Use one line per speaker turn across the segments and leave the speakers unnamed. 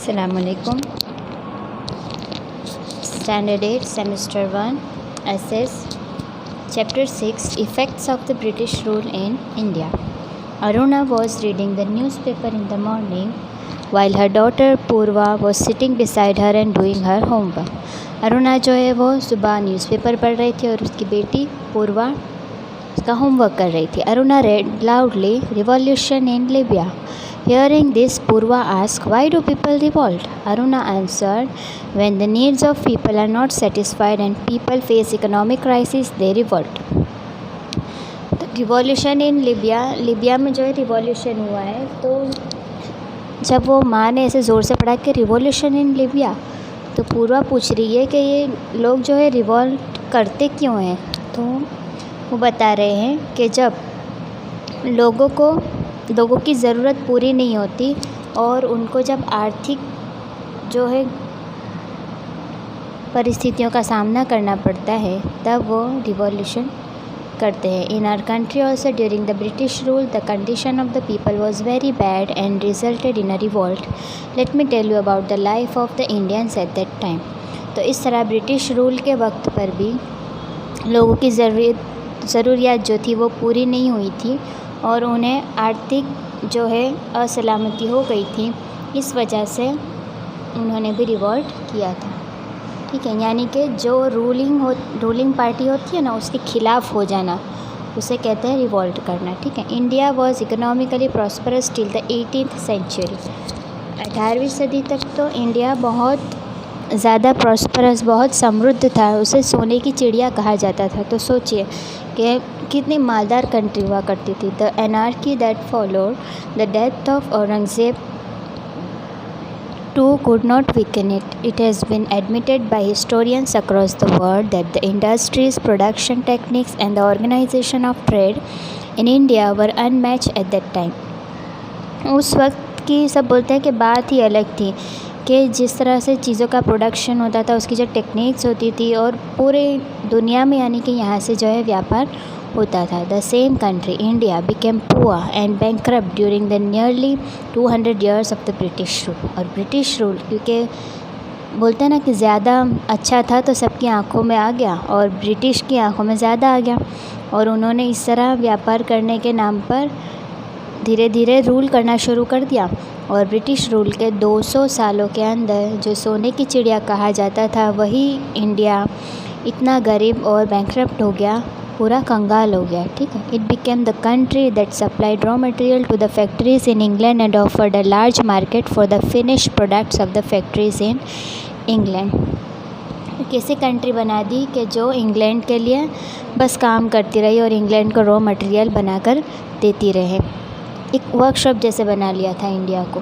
Assalamualaikum. Standard 8, Semester 1, SS, Chapter 6, Effects of the British Rule in India. Aruna was reading the newspaper in the morning while her daughter Purva was sitting beside her and doing her homework. Aruna जो है वो सुबह newspaper पढ़ रही थी और उसकी बेटी पूर्वा उसका होमवर्क कर रही थी. Aruna read loudly, "Revolution in Libya." Hearing this, Purva asked, "Why do people revolt?" Aruna answered, "When the needs of people are not satisfied and people face economic crisis, they revolt." तो revolution in Libya में जो है revolution हुआ है. तो जब वो माँ ने ऐसे ज़ोर से पढ़ा कि रिवॉल्यूशन इन लिबिया, तो पूर्वा पूछ रही है कि ये लोग जो है रिवॉल्ट करते क्यों हैं. तो वो बता रहे हैं कि जब लोगों की ज़रूरत पूरी नहीं होती और उनको जब आर्थिक जो है परिस्थितियों का सामना करना पड़ता है तब वो रिवॉल्यूशन करते हैं. In our country also during the British rule the condition of the people was very bad and resulted in a revolt. Let me tell you about the life of the Indians at that time. तो इस तरह British rule के वक्त पर भी लोगों की ज़रूरियात जो थी वो पूरी नहीं हुई थी और उन्हें आर्थिक जो है असलामती हो गई थी. इस वजह से उन्होंने भी रिवॉल्ट किया था. ठीक है, यानी कि जो रूलिंग पार्टी होती है ना उसके ख़िलाफ़ हो जाना उसे कहते हैं रिवॉल्ट करना. ठीक है. India was economically prosperous till the 18th century. 18वीं सदी तक तो इंडिया बहुत ज़्यादा प्रॉस्परस, बहुत समृद्ध था. उसे सोने की चिड़िया कहा जाता था. तो सोचिए कि कितनी मालदार कंट्री हुआ करती थी. The anarchy that followed the death of Aurangzeb too could not weaken it. It has been admitted by historians across the world that the industries, production techniques and the organization of trade in India were unmatched at that time. उस वक्त की सब बोलते हैं कि बात ही अलग थी कि जिस तरह से चीज़ों का प्रोडक्शन होता था, उसकी जो टेक्निक्स होती थी और पूरे दुनिया में यानी कि यहाँ से जो है व्यापार होता था. The same country India became poor and bankrupt during the nearly 200 years of the British rule. और ब्रिटिश रूल क्योंकि बोलते हैं ना कि ज़्यादा अच्छा था तो सबकी आंखों में आ गया और ब्रिटिश की आंखों में ज़्यादा आ गया और उन्होंने इस तरह व्यापार करने के नाम पर धीरे धीरे रूल करना शुरू कर दिया. और ब्रिटिश रूल के 200 सालों के अंदर जो सोने की चिड़िया कहा जाता था वही इंडिया इतना गरीब और बैंकरप्ट हो गया, पूरा कंगाल हो गया. ठीक है. It became the country that supplied raw material to the factories in England and offered a large market for the finished products of the factories in England. कैसी कंट्री बना दी कि जो इंग्लैंड के लिए बस काम करती रही और इंग्लैंड को रॉ मटेरियल बनाकर देती रहे. एक वर्कशॉप जैसे बना लिया था इंडिया को.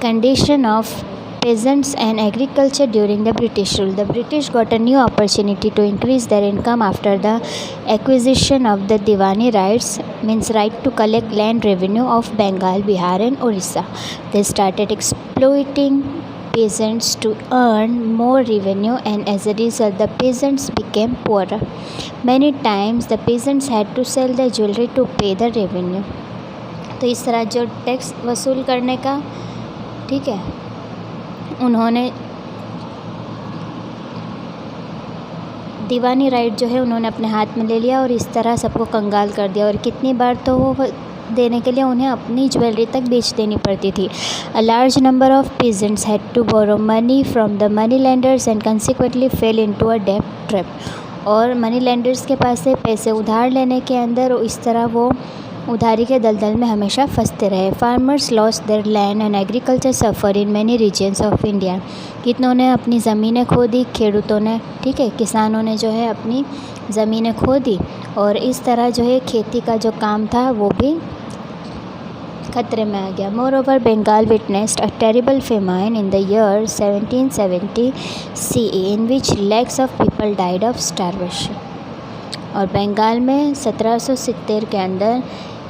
Condition of peasants and agriculture during the British rule. The British got a new opportunity to increase their income after the acquisition of the Diwani rights, means right to collect land revenue of Bengal, Bihar and Orissa. They started exploiting peasants to earn more revenue and as a result the peasants became poorer. Many times the peasants had to sell their jewelry to pay the revenue. तो इस तरह जो tax वसूल करने का, ठीक है, उन्होंने दीवानी राइट जो है उन्होंने अपने हाथ में ले लिया और इस तरह सबको कंगाल कर दिया. और कितनी बार तो वो देने के लिए उन्हें अपनी ज्वेलरी तक बेच देनी पड़ती थी. A large number of peasants had to borrow money from the money lenders and consequently fell into a डेब्ट ट्रैप. और मनी लेंडर्स के पास से पैसे उधार लेने के अंदर इस तरह वो उधारी के दलदल में हमेशा फंसते रहे. Farmers lost their land and agriculture suffer in many reasons of India. कितनों ने अपनी ज़मीनें खो दी, खेडूतों ने, ठीक है, किसानों ने जो है अपनी ज़मीनें खो दी और इस तरह जो है खेती का जो काम था वो भी खतरे में आ गया. Moreover Bengal witnessed a terrible famine in the year 1770 CE in which lakhs of people died of starvation. और बंगाल में 1770 के अंदर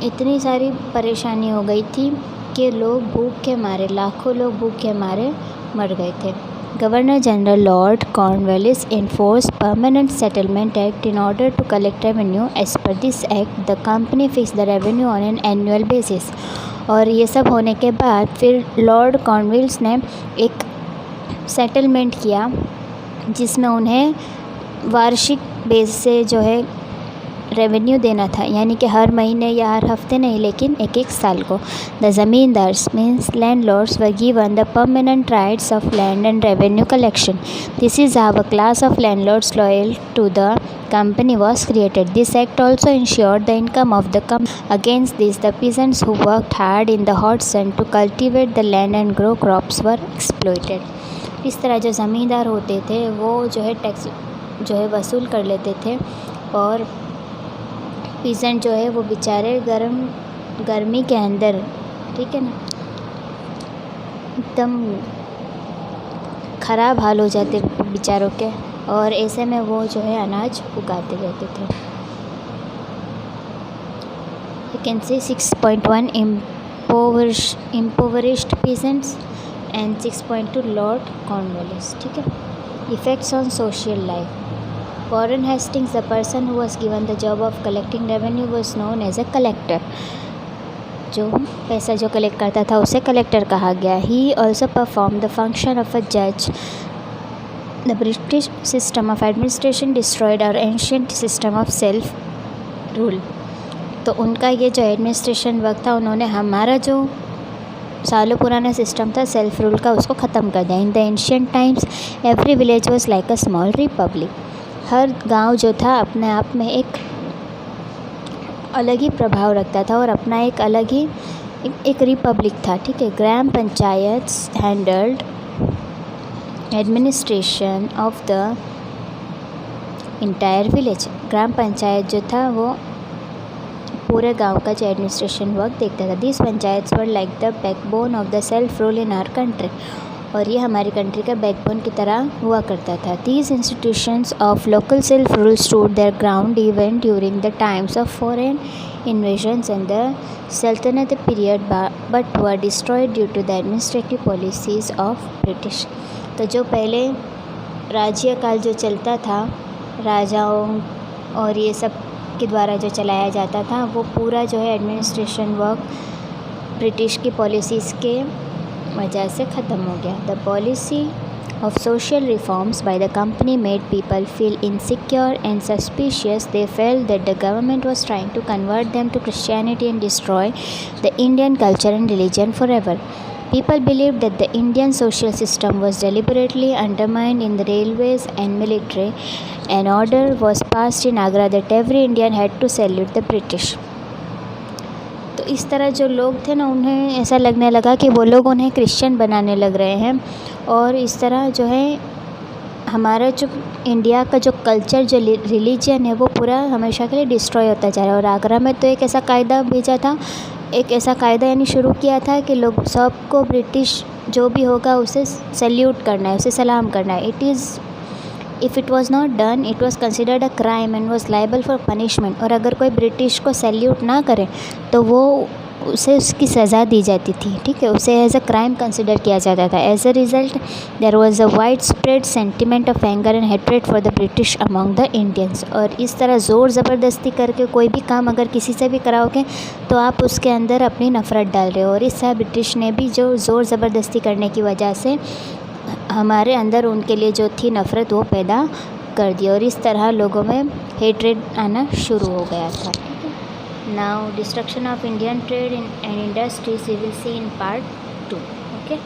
इतनी सारी परेशानी हो गई थी कि लोग भूख के मारे, लाखों लोग भूख के मारे मर गए थे. Governor general Lord Cornwallis enforced permanent settlement act in order to collect revenue. As per this act, the company fixed the revenue on an annual basis. और ये सब होने के बाद फिर लॉर्ड कॉर्नवालिस ने एक सेटलमेंट किया जिसमें उन्हें वार्षिक बेस से जो है रेवेन्यू देना था, यानी कि हर महीने या हर हफ्ते नहीं, लेकिन एक एक साल को। The zamindars means landlords were given the permanent rights of land and revenue collection. This is how a class of landlords loyal to the company was created. This act also ensured the income of the company. Against this, the peasants who worked hard in the hot sun to cultivate the land and grow crops were exploited. इस तरह जो ज़मींदार होते थे वो जो है tax जो है वसूल कर लेते थे, और पीजेंट जो है वो बेचारे गर्मी के अंदर, ठीक है ना, एकदम ख़राब हाल हो जाते बेचारों के, और ऐसे में वो जो है अनाज उगाते रहते थे। You can say 6.1 impoverished peasants and 6.2 lord Cornwallis, ठीक है। Effects on social life. Warren Hastings, the person who was given the job of collecting revenue was known as a collector. जो पैसा जो कलेक्ट करता था उसे कलेक्टर कहा गया। He also perform the function of a जज। The British system of administration destroyed our ancient system of self-rule. तो उनका ये जो एडमिनिस्ट्रेशन वर्क था, उन्होंने हमारा जो सालों पुराना सिस्टम था सेल्फ रूल का, उसको ख़त्म कर दिया। In the ancient times every village was like a small republic. हर गांव जो था अपने आप में एक अलग ही प्रभाव रखता था और अपना एक अलग ही एक रिपब्लिक था, ठीक है। ग्राम panchayat handled administration of the entire village. ग्राम पंचायत जो था वो पूरे गांव का जो एडमिनिस्ट्रेशन वर्क देखता था। This panchayats were like the backbone of the self rule in our country. और ये हमारी कंट्री का बैकबोन की तरह हुआ करता था। These institutions of local self rule stood their ground even during the times of foreign invasions and the Sultanate period, but were destroyed due to the administrative policies of British. तो जो पहले राज्य काल जो चलता था राजाओं और ये सब के द्वारा जो चलाया जाता था, वो पूरा जो है एडमिनिस्ट्रेशन वर्क ब्रिटिश की पॉलिसीज़ के वजह से ख़त्म हो गया। The policy of social reforms by the company made people feel insecure and suspicious. They felt that the government was trying to convert them to Christianity and destroy the Indian culture and religion forever. People believed that the Indian social system was deliberately undermined in the railways and military. An order was passed in Agra that every Indian had to salute the British. तो इस तरह जो लोग थे ना, उन्हें ऐसा लगने लगा कि वो लोग उन्हें क्रिश्चियन बनाने लग रहे हैं, और इस तरह जो है हमारा जो इंडिया का जो कल्चर जो रिलीजन है वो पूरा हमेशा के लिए डिस्ट्रॉय होता जा रहा है। और आगरा में तो एक ऐसा कायदा भेजा था, एक ऐसा कायदा यानी शुरू किया था कि लोग सबको ब्रिटिश जो भी होगा उसे सैल्यूट करना है, उसे सलाम करना है। If it was not done it was considered a crime and was liable for punishment. और अगर कोई ब्रिटिश को सैल्यूट ना करे तो वो उसे उसकी सज़ा दी जाती थी, ठीक है, उसे एज अ क्राइम कंसिडर किया जाता था। As a result there was a wide spread sentiment of anger and hatred for the British among the Indians. और इस तरह ज़ोर ज़बरदस्ती करके कोई भी काम अगर किसी से भी कराओगे तो आप उसके अंदर अपनी नफ़रत डाल रहे हो। और इस तरह ब्रिटिश ने भी जो ज़ोर ज़बरदस्ती करने की वजह से हमारे अंदर उनके लिए जो थी नफ़रत वो पैदा कर दी, और इस तरह लोगों में हेट्रेड आना शुरू हो गया था। Now destruction of Indian trade and industries we will see in part 2. Okay.